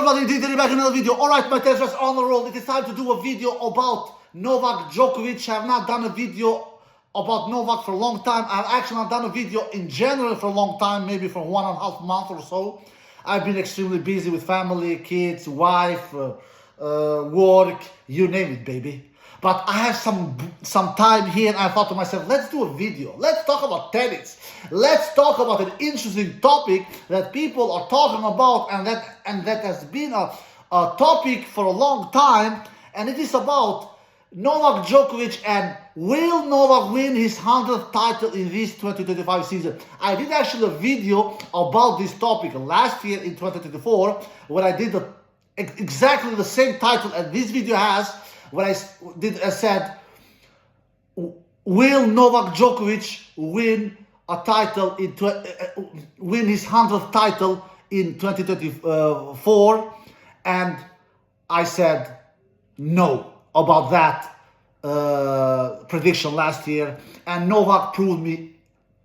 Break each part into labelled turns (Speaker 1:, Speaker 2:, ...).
Speaker 1: everybody, Didi back in another video. Alright, my test are on the roll. It is time to do a video about Novak Djokovic. I have not done a video about Novak for a long time. I've actually not done a video in general for a long time, maybe for 1.5 months or so. I've been extremely busy with family, kids, wife, work, you name it, baby. But I have some time here and I thought to myself, let's do a video. Let's talk about tennis. Let's talk about an interesting topic that people are talking about and that has been a topic for a long time. And it is about Novak Djokovic and will Novak win his 100th title in this 2025 season? I did actually a video about this topic last year in 2024 when I did exactly the same title as this video has. What I said, will Novak Djokovic win a title win his 100th title in 2024? And I said no about that prediction last year, and Novak proved me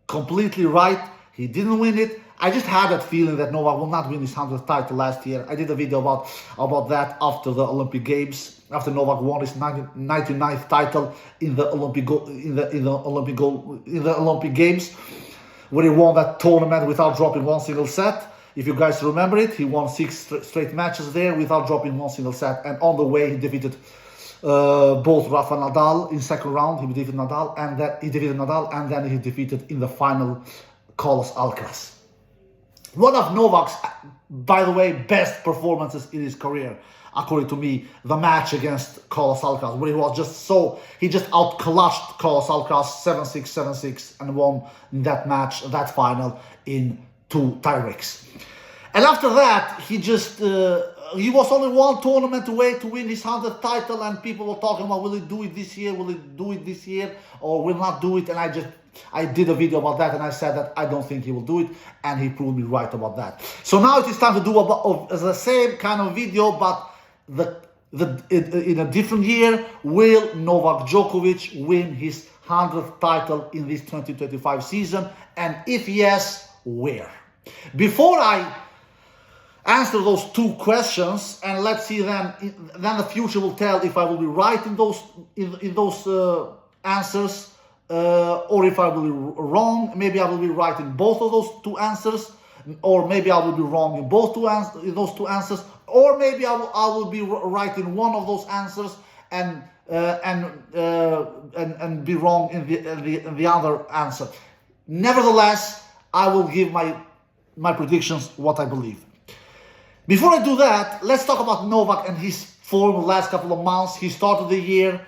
Speaker 1: completely right. He didn't win it. I just had that feeling that Novak will not win his 100th title last year. I did a video about that after the Olympic Games, after Novak won his 99th title in the Olympic Games, where he won that tournament without dropping one single set. If you guys remember it, he won 6 straight matches there without dropping one single set, and on the way he defeated both Rafa Nadal in second round. He defeated Nadal, and then he defeated in the final Carlos Alcaraz. One of Novak's, by the way, best performances in his career, according to me, the match against Carlos Alcaraz, where he just outclassed Carlos Alcaraz 7-6, 7-6, and won that match, that final, in 2 tiebreaks. And after that, he was only one tournament away to win his 100th title, and people were talking about, will he do it this year, or will not do it, and I did a video about that, and I said that I don't think he will do it, and he proved me right about that. So now it is time to do the same kind of video, but in a different year. Will Novak Djokovic win his 100th title in this 2025 season? And if yes, where? Before I answer those 2 questions, and let's see then the future will tell if I will be right in those answers, or if I will be wrong. Maybe I will be right in both of those 2 answers, or maybe I will be wrong in those 2 answers, or maybe I will be right in one of those answers and be wrong in the other answer. Nevertheless, I will give my predictions, what I believe. Before I do that, let's talk about Novak and his form the last couple of months. He started the year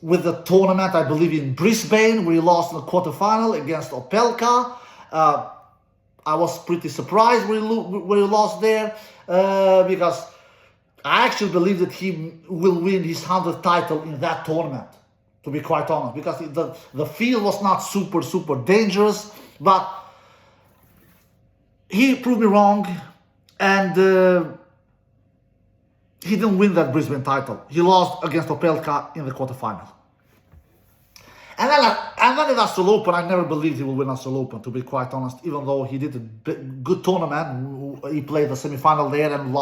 Speaker 1: with the tournament, I believe, in Brisbane, where he lost in the quarterfinal against Opelka. I was pretty surprised where he lost there, because I actually believe that he will win his 100th title in that tournament, to be quite honest, because the field was not super dangerous, but he proved me wrong, and he didn't win that Brisbane title. He lost against Opelka in the quarterfinal. And then in Australian Open, I never believed he will win Australian Open, to be quite honest, even though he did a good tournament. He played the semi-final there and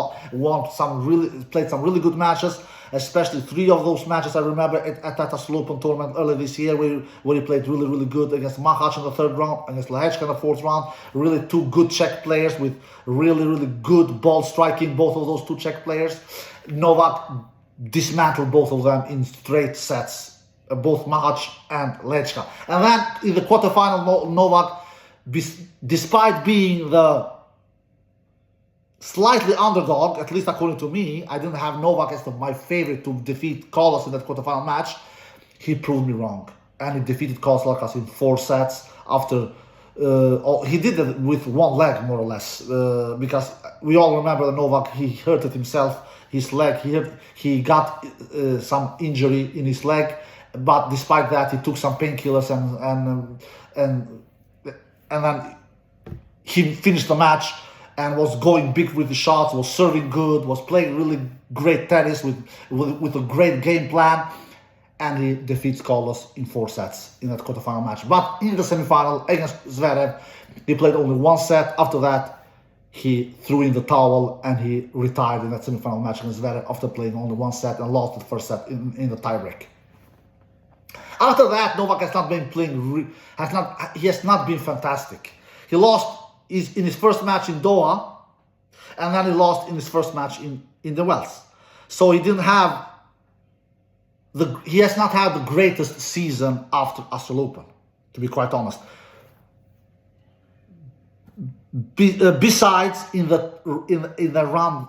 Speaker 1: played some really good matches, especially 3 of those matches I remember at that Australian Open tournament earlier this year, where he played really good against Machac in the 3rd round, against Lehečka in the 4th round. Really 2 good Czech players with really good ball striking, both of those 2 Czech players. Novak dismantled both of them in straight sets, both Machac and Lehečka. And then in the quarterfinal, Novak, despite being the slightly underdog, at least according to me, I didn't have Novak as my favorite to defeat Carlos in that quarterfinal match. He proved me wrong, and he defeated Carlos Alcaraz in 4 sets after he did it with 1 leg, more or less, because we all remember that Novak, he hurted himself, his leg, he got some injury in his leg, but despite that, he took some painkillers and then he finished the match and was going big with the shots, was serving good, was playing really great tennis with a great game plan, and he defeats Carlos in 4 sets in that quarterfinal match. But in the semifinal against Zverev, he played only 1 set. After that, he threw in the towel and he retired in that semifinal match against Zverev after playing only one set and lost the first set in the tiebreak. After that, Novak has not been playing. He has not been fantastic. He lost in his first match in Doha, and then he lost in his first match in the Wells. So he has not had the greatest season after Australian Open, to be quite honest. Besides in that run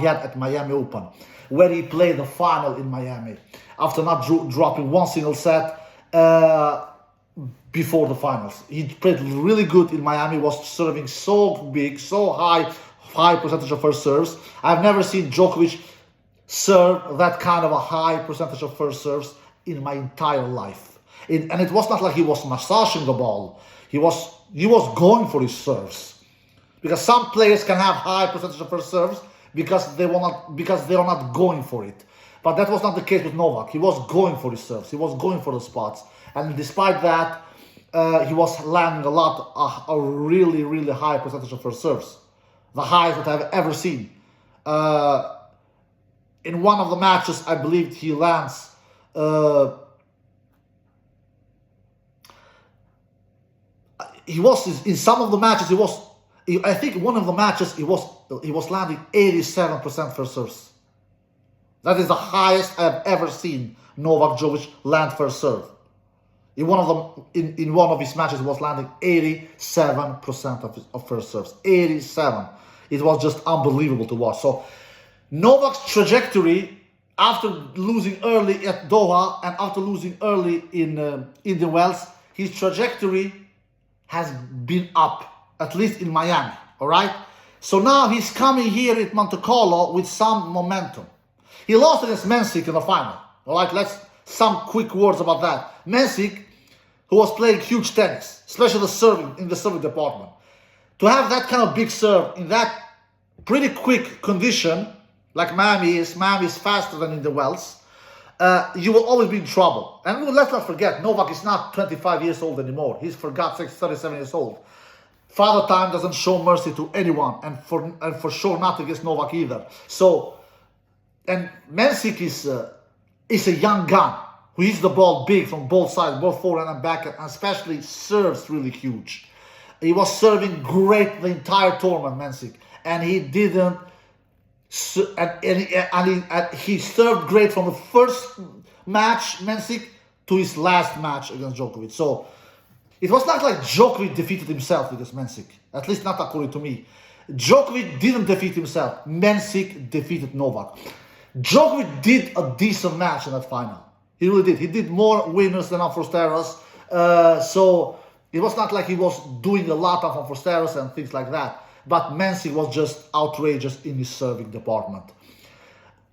Speaker 1: he had at Miami Open, where he played the final in Miami after not dropping one single set before the finals. He played really good in Miami, was serving so big, so high percentage of first serves. I've never seen Djokovic serve that kind of a high percentage of first serves in my entire life. And it was not like he was massaging the ball. He was going for his serves. Because some players can have high percentage of first serves because they are not going for it. But that was not the case with Novak. He was going for his serves. He was going for the spots. And despite that, he was landing a really, really high percentage of first serves. The highest that I've ever seen. In one of the matches, I believe he lands he was in some of the matches. I think one of the matches he was landing 87% first serves. That is the highest I've ever seen Novak Djokovic land first serve. In one of his matches, he was landing 87% of first serves. 87. It was just unbelievable to watch. So Novak's trajectory after losing early at Doha and after losing early in the Wells, his trajectory has been up, at least in Miami, all right? So now he's coming here at Monte Carlo with some momentum. He lost against Mensik in the final, all right? Some quick words about that. Mensik, who was playing huge tennis, especially in the serving department. To have that kind of big serve in that pretty quick condition, like Miami is faster than in the Wells, you will always be in trouble. And let's not forget, Novak is not 25 years old anymore. He's, for God's sake, 37 years old. Father Time doesn't show mercy to anyone, and for sure not against Novak either. So, and Mensik is a young gun who hits the ball big from both sides, both forehand and backhand, and especially serves really huge. He was serving great the entire tournament, Mensik, and he didn't. And he served great from the first match, Mensik, to his last match against Djokovic. So it was not like Djokovic defeated himself against Mensik, at least not according to me. Djokovic didn't defeat himself. Mensik defeated Novak. Djokovic did a decent match in that final. He really did. He did more winners than Unforsteros. So it was not like he was doing a lot of Unforsteros and things like that. But Mensik was just outrageous in his serving department.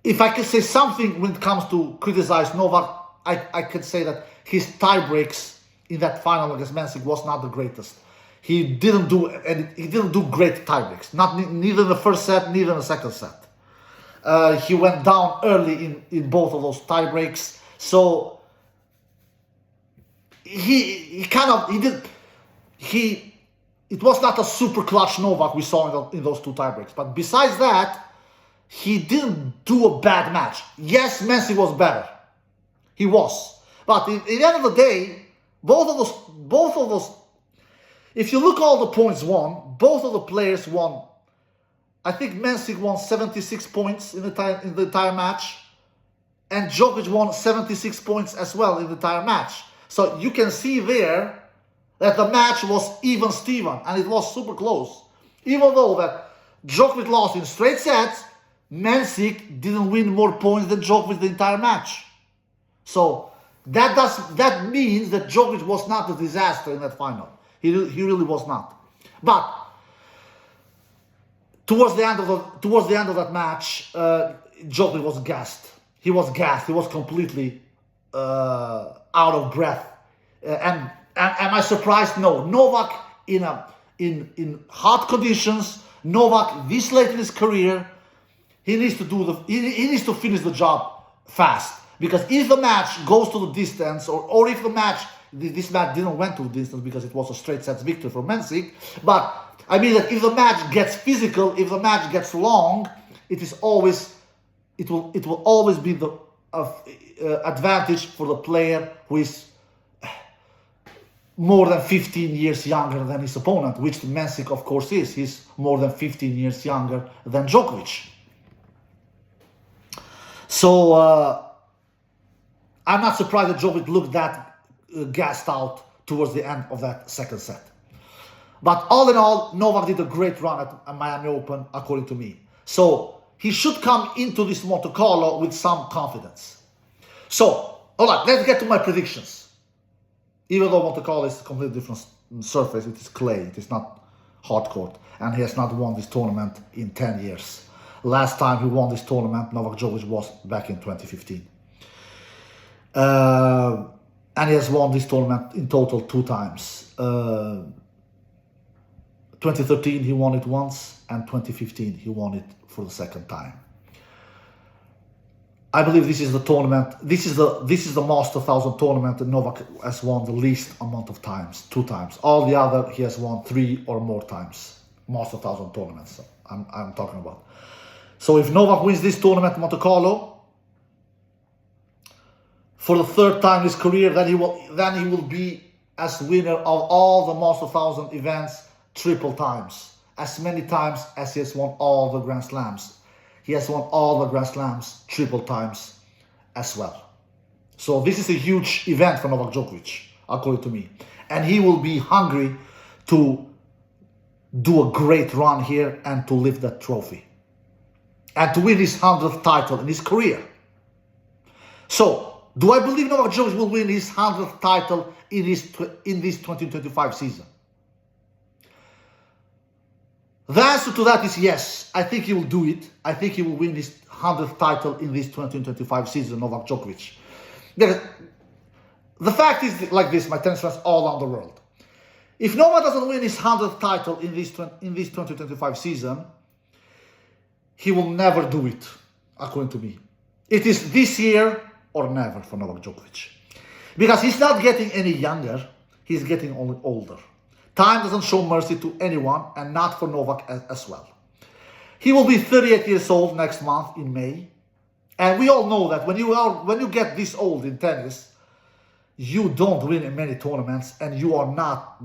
Speaker 1: If I could say something when it comes to criticize Novak, I could say that his tie breaks in that final against Mensik was not the greatest. He didn't do great tie breaks. Neither in the first set, neither in the second set. He went down early in both of those tie breaks. So it was not a super clutch Novak we saw in those two tiebreaks. But besides that, he didn't do a bad match. Yes, Mensik was better. He was. But at the end of the day, both of those, if you look all the points won, both of the players won. I think Mensik won 76 points in the entire match. And Djokovic won 76 points as well in the entire match. So you can see there that the match was even Steven, and it was super close. Even though that Djokovic lost in straight sets, Mensik didn't win more points than Djokovic the entire match. So that means that Djokovic was not a disaster in that final. He really was not. But towards the end of that match, Djokovic was gassed. He was gassed. He was completely out of breath. And am I surprised? No. Novak in hot conditions. Novak this late in his career, he needs to finish the job fast. Because if the match goes to the distance, or if the match, this match didn't went to the distance because it was a straight sets victory for Mensik, but I mean that if the match gets physical, if the match gets long, it will always be the advantage for the player who is more than 15 years younger than his opponent, which Mensik of course is. He's more than 15 years younger than Djokovic. So I'm not surprised that Djokovic looked that gassed out towards the end of that second set. But all in all, Novak did a great run at Miami Open, according to me. So he should come into this Monte Carlo with some confidence. So, all right, let's get to my predictions. Even though Monte Carlo is a completely different surface, it is clay, it is not hard court, and he has not won this tournament in 10 years. Last time he won this tournament, Novak Djokovic, was back in 2015. And he has won this tournament in total 2 times. 2013 he won it once, and 2015 he won it for the second time. I believe this is the tournament. This is the Master 1000 tournament that Novak has won the least amount of times, 2 times. All the other he has won 3 or more times. Master 1000 tournaments I'm talking about. So if Novak wins this tournament, Monte Carlo, for the 3rd time in his career, then he will be as winner of all the Master 1000 events triple times, as many times as he has won all the Grand Slams. He has won all the Grand Slams triple times as well. So this is a huge event for Novak Djokovic, according to me. And he will be hungry to do a great run here and to lift that trophy. And to win his 100th title in his career. So, do I believe Novak Djokovic will win his 100th title in this 2025 season? The answer to that is yes. I think he will do it. I think he will win his 100th title in this 2025 season, Novak Djokovic. The fact is like this, my tennis fans all around the world. If Novak doesn't win his 100th title in this 2025 season, he will never do it, according to me. It is this year or never for Novak Djokovic. Because he's not getting any younger, he's getting only older. Time doesn't show mercy to anyone, and not for Novak as well. He will be 38 years old next month in May. And we all know that when you get this old in tennis, you don't win in many tournaments, and you are not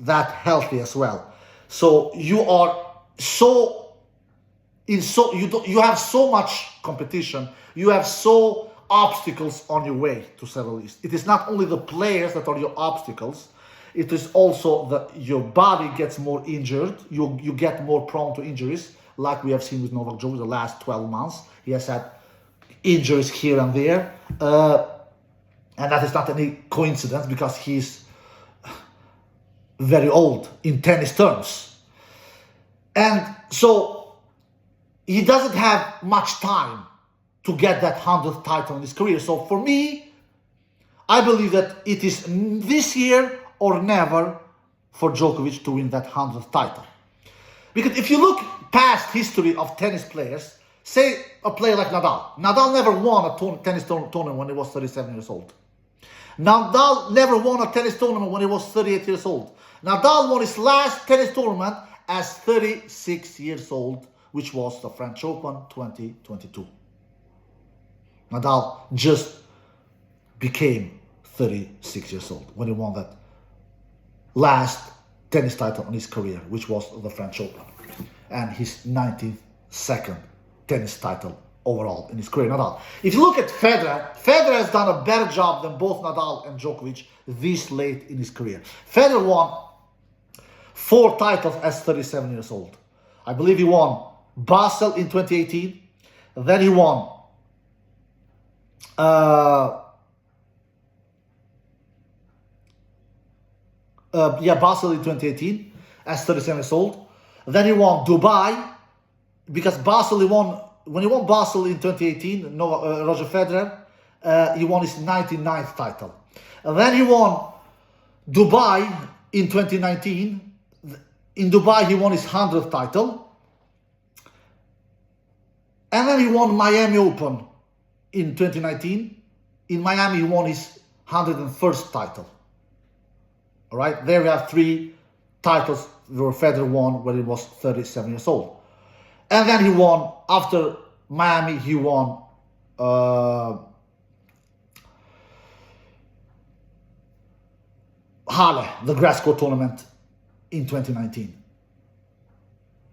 Speaker 1: that healthy as well. So you are you have so much competition, you have so obstacles on your way, to say the least. It is not only the players that are your obstacles, it is also that your body gets more injured, you get more prone to injuries, like we have seen with Novak Djokovic the last 12 months. He has had injuries here and there, and that is not any coincidence because he's very old in tennis terms. And so he doesn't have much time to get that 100th title in his career. So for me, I believe that it is this year or never for Djokovic to win that 100th title. Because if you look past history of tennis players, say a player like Nadal. Nadal never won a tennis tournament when he was 37 years old. Nadal never won a tennis tournament when he was 38 years old. Nadal won his last tennis tournament as 36 years old, which was the French Open 2022. Nadal just became 36 years old when he won that last tennis title in his career, which was the French Open, and his 92nd tennis title overall in his career. Nadal. If you look at Federer, Federer has done a better job than both Nadal and Djokovic this late in his career. Federer won 4 titles as 37 years old. I believe he won Basel in 2018, then he won Basel in 2018 as 37 years old. Then he won Dubai, because when he won Basel in 2018, Roger Federer, he won his 99th title. And then he won Dubai in 2019. In Dubai, he won his 100th title. And then he won Miami Open in 2019. In Miami, he won his 101st title. All right, there we have 3 titles where Federer won when he was 37 years old. And then he won, after Miami, he won Halle, the grass court tournament in 2019.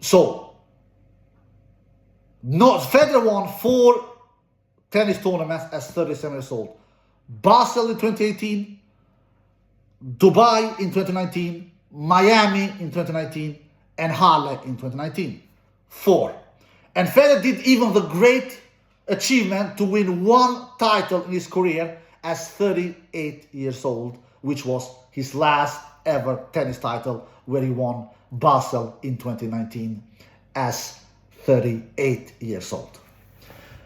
Speaker 1: So, Federer won 4 tennis tournaments as 37 years old. Basel in 2018, Dubai in 2019, Miami in 2019, and Halle in 2019. 4. And Federer did even the great achievement to win 1 title in his career as 38 years old, which was his last ever tennis title, where he won Basel in 2019 as 38 years old.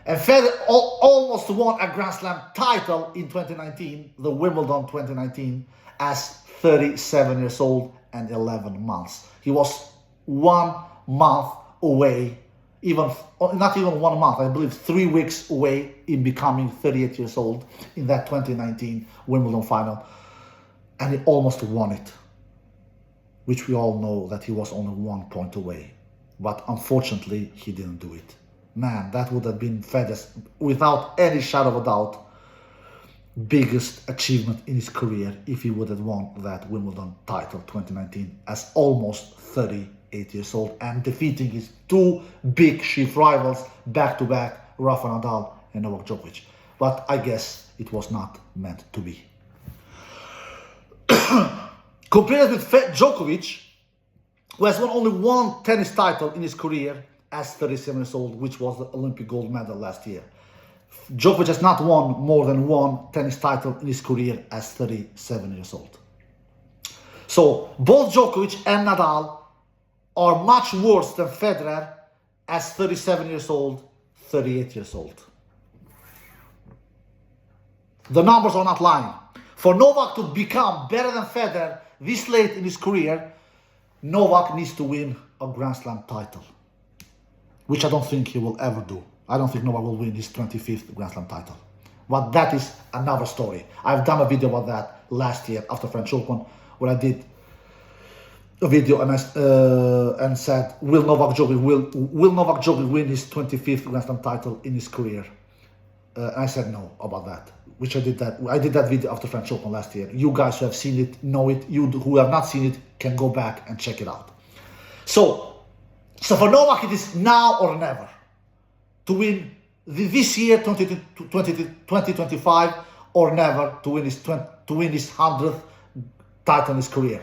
Speaker 1: And Federer almost won a Grand Slam title in 2019, the Wimbledon 2019, as 37 years old and 11 months. He was 1 month away, not even 1 month, I believe 3 weeks away in becoming 38 years old in that 2019 Wimbledon final. And he almost won it, which we all know that he was only 1 point away. But unfortunately, he didn't do it. Man, that would have been Federer's, without any shadow of a doubt, biggest achievement in his career if he would have won that Wimbledon title 2019 as almost 38 years old and defeating his 2 big chief rivals back-to-back, Rafa Nadal and Novak Djokovic. But I guess it was not meant to be. Compared with Djokovic, who has won only 1 tennis title in his career as 37 years old, which was the Olympic gold medal last year. Djokovic has not won more than 1 tennis title in his career as 37 years old. So both Djokovic and Nadal are much worse than Federer as 37 years old, 38 years old. The numbers are not lying. For Novak to become better than Federer this late in his career, Novak needs to win a Grand Slam title, which I don't think he will ever do. I don't think Novak will win his 25th Grand Slam title. But that is another story. I've done a video about that last year after French Open, where I did a video and said, will Novak Djokovic win his 25th Grand Slam title in his career? And I said no about that, which I did that video after French Open last year. You guys who have seen it know it. You who have not seen it can go back and check it out. So for Novak, it is now or never to win this year, 2025, or never to win his 100th title in his career.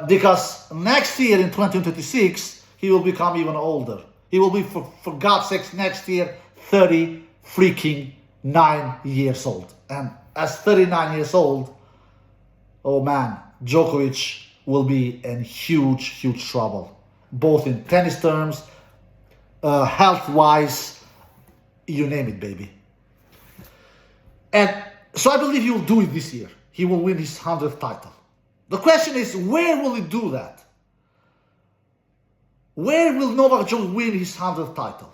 Speaker 1: Because next year in 2026, he will become even older. He will be, for God's sakes, next year 39 years old. And as 39 years old, oh man, Djokovic will be in huge trouble, both in tennis terms, health-wise, you name it, baby. And so I believe he will do it this year. He will win his 100th title. The question is, where will he do that? Where will Novak Djokovic win his 100th title?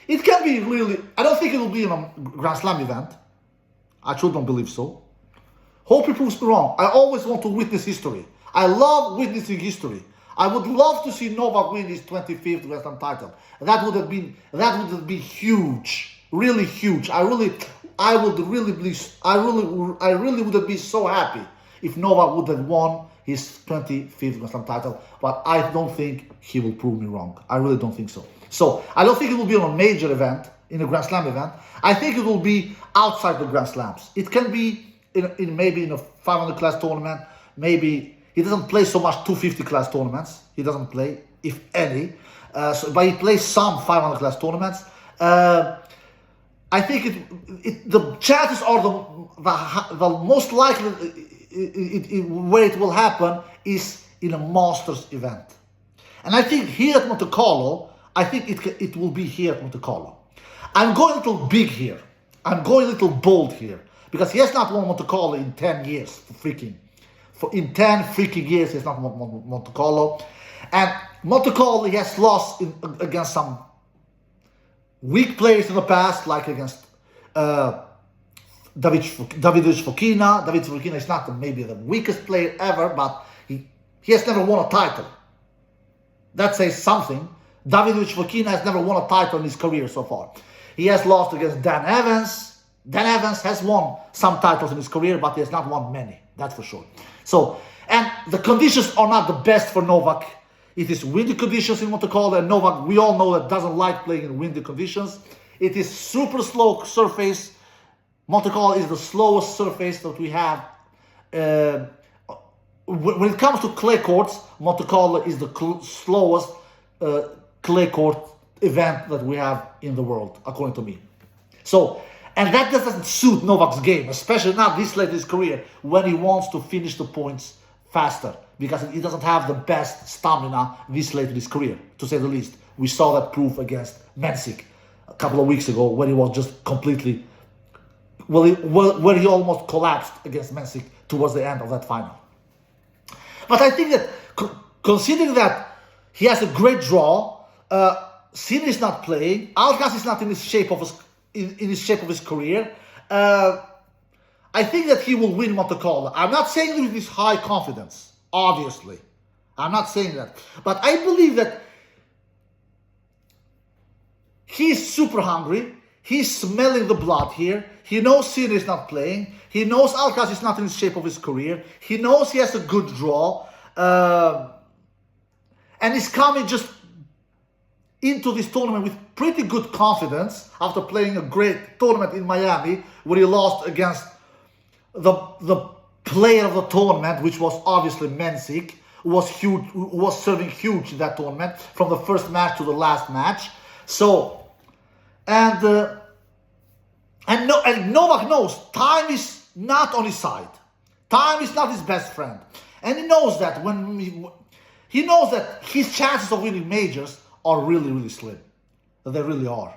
Speaker 1: It can be really, I don't think it will be in a Grand Slam event. I truly don't believe so. Hope he proves me wrong. I always want to witness history. I love witnessing history. I would love to see Novak win his 25th Grand Slam title. That would have been huge, really huge. I really would have been so happy if Novak would have won his 25th Grand Slam title. But I don't think he will prove me wrong. I really don't think so. So I don't think it will be on a major event, in a Grand Slam event. I think it will be outside the Grand Slams. It can be maybe in a 500 class tournament. Maybe he doesn't play so much 250 class tournaments. He doesn't play, if any. But he plays some 500 class tournaments. I think the chances are the most likely where it will happen is in a Masters event. And I think here at Monte Carlo, I think it will be here at Monte Carlo. I'm going a little big here. I'm going a little bold here. Because he has not won Monte Carlo in 10 years. In 10 freaking years, he has not won Monte Carlo. And Monte Carlo, he has lost against some weak players in the past, like against Davidovich Fokina. Davidovich Fokina is not maybe the weakest player ever, but he has never won a title. That says something. Davidovich Fokina has never won a title in his career so far. He has lost against Dan Evans. Dan Evans has won some titles in his career, but he has not won many, that's for sure. So, and the conditions are not the best for Novak. It is windy conditions in Monte Carlo, and Novak, we all know that doesn't like playing in windy conditions. It is super slow surface. Monte Carlo is the slowest surface that we have. When it comes to clay courts, Monte Carlo is the slowest clay court event that we have in the world, according to me. So, and that doesn't suit Novak's game, especially not this late in his career, when he wants to finish the points faster, because he doesn't have the best stamina this late in his career, to say the least. We saw that proof against Mensik a couple of weeks ago, when he was just completely, where he almost collapsed against Mensik towards the end of that final. But I think that, considering that he has a great draw, Sinner is not playing, Alcaraz is not in his shape of his career, I think that he will win Monte Carlo. I'm not saying it with this high confidence, obviously. I'm not saying that. But I believe that he's super hungry. He's smelling the blood here. He knows Sinner is not playing. He knows Alcaraz is not in the shape of his career. He knows he has a good draw. And he's coming just into this tournament with pretty good confidence after playing a great tournament in Miami, where he lost against the player of the tournament, which was obviously Mensik, who was huge, who was serving huge in that tournament from the first match to the last match. So, and Novak knows time is not on his side. Time is not his best friend, and he knows that he knows that his chances of winning majors are really, really slim. They really are,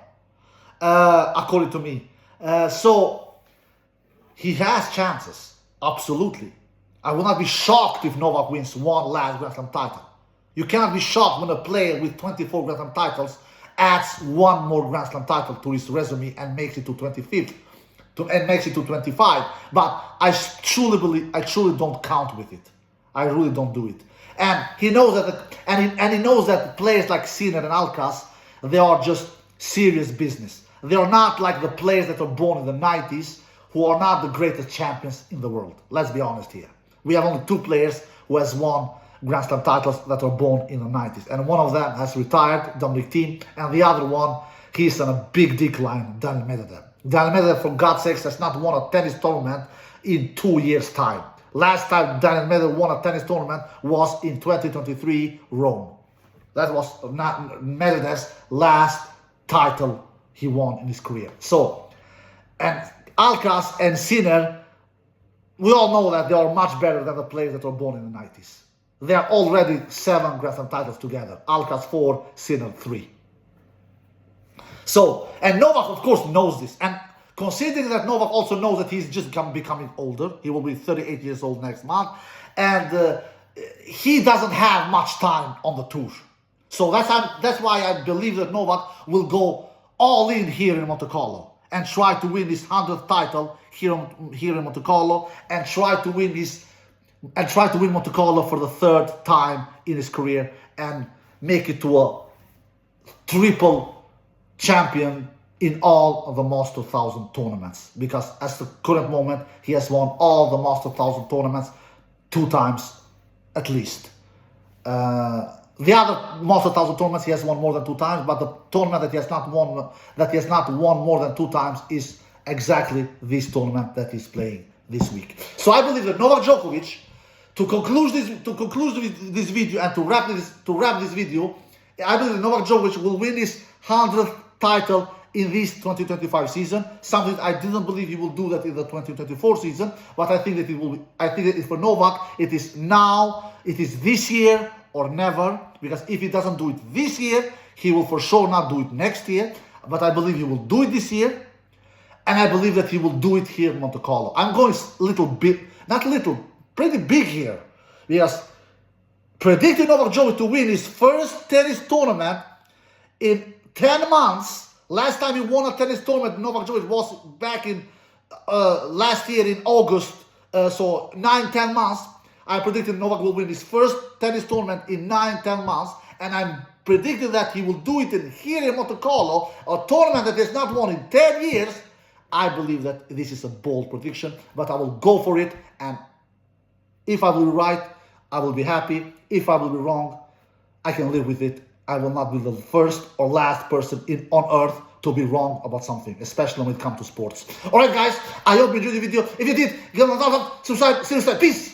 Speaker 1: according to me. So he has chances, absolutely. I will not be shocked if Novak wins one last Grand Slam title. You cannot be shocked when a player with 24 Grand Slam titles adds one more Grand Slam title to his resume and makes it to 25th, and makes it to 25. But I truly don't count with it. I really don't do it. And he knows that, he knows that players like Sinner and Alcaraz, they are just serious business. They are not like the players that are born in the 90s, who are not the greatest champions in the world. Let's be honest here. We have only two players who has won Grand Slam titles that are born in the 90s. And one of them has retired, Dominic Thiem, and the other one, he's on a big decline, Daniil Medvedev. Daniil Medvedev, for God's sakes, has not won a tennis tournament in 2 years' time. Last time Daniil Medvedev won a tennis tournament was in 2023 Rome. That was not Medvedev's last title he won in his career. So, and Alcaraz and Sinner, we all know that they are much better than the players that were born in the 90s. They are already 7 Grand Slam titles together. Alcaraz 4, Sinner 3. So, and Novak of course knows this. And considering that Novak also knows that he's just becoming older, he will be 38 years old next month, and he doesn't have much time on the tour. So that's why I believe that Novak will go all in here in Monte Carlo and try to win his 100th title here in Monte Carlo, and try to win Monte Carlo for the 3rd time in his career and make it to a triple champion in all of the Master 1000 tournaments, because at the current moment he has won all the Master 1000 tournaments 2 times at least. The other Master 1000 tournaments he has won more than 2 times, but the tournament that he has not won more than 2 times is exactly this tournament that he's playing this week. So I believe that Novak Djokovic, to conclude this video and to wrap this video, I believe that Novak Djokovic will win his 100th title in this 2025 season. Something I didn't believe he will do that in the 2024 season, but I think that it will be. I think that for Novak, it is now, it is this year or never, because if he doesn't do it this year, he will for sure not do it next year. But I believe he will do it this year, and I believe that he will do it here in Monte Carlo. I'm going pretty big here, because predicting Novak Djokovic to win his first tennis tournament in 10 months. Last time he won a tennis tournament, Novak Djokovic, was back in last year in August, so 9-10 months, I predicted Novak will win his first tennis tournament in 9-10 months, and I'm predicting that he will do it here in Monte Carlo, a tournament that he has not won in 10 years. I believe that this is a bold prediction, but I will go for it, and if I will be right, I will be happy. If I will be wrong, I can live with it. I will not be the first or last person on earth to be wrong about something, especially when it comes to sports. Alright guys, I hope you enjoyed the video. If you did, give it a thumbs up, subscribe, see you next time. Peace!